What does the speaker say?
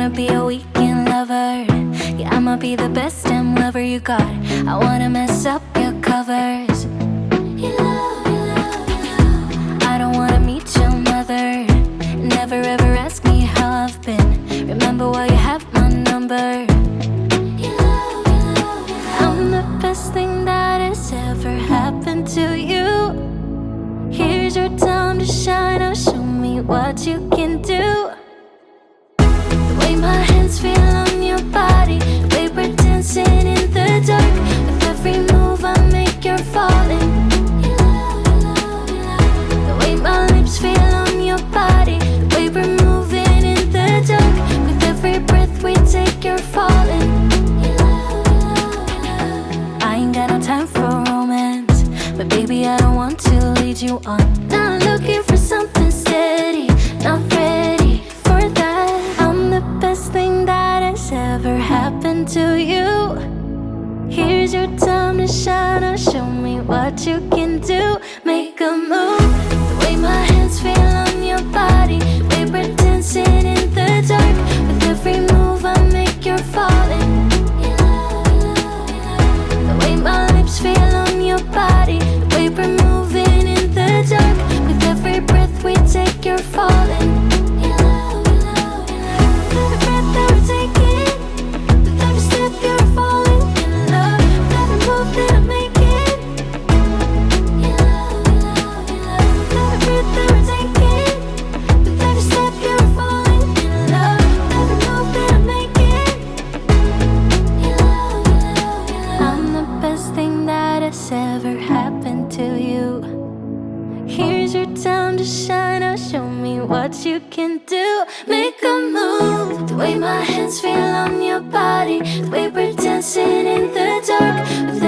wanna be a weekend lover. Yeah, I'ma be the best damn lover you got. I wanna mess up your covers. I don't wanna meet your mother. Never ever ask me how I've been. Remember why you have my number. I'm the best thing that has ever happened to you. Here's your time to shine. Now show me what you can do. The way my hands feel on your body, the way we're dancing in the dark. With every move I make, you're falling. The way my lips feel on your body, the way we're moving in the dark. With every breath we take, you're falling. I ain't got no time for romance, but baby I don't want to lead you on. Not looking for something steady, not ready for that. I'm the best thing that has ever happened to you. Here's your time to shine. Now show me what you can do. Make a move. The way my hands feel on your body, the way we're dancing in the dark. With every move I make, you're falling. The way my lips feel on your body, the way we're moving in the dark. With every breath we take, you're falling. Every breath that we're taking, with every step you're falling in love. With every move that I'm making, every breath that we're taking, with every step you're falling in love. With every move that I'm making, I'm the best thing that has ever happened to you. Here's your time to shine. Now show me what you can do. Make a move. The way my hands feel on your body, the way we're dancing in the dark. With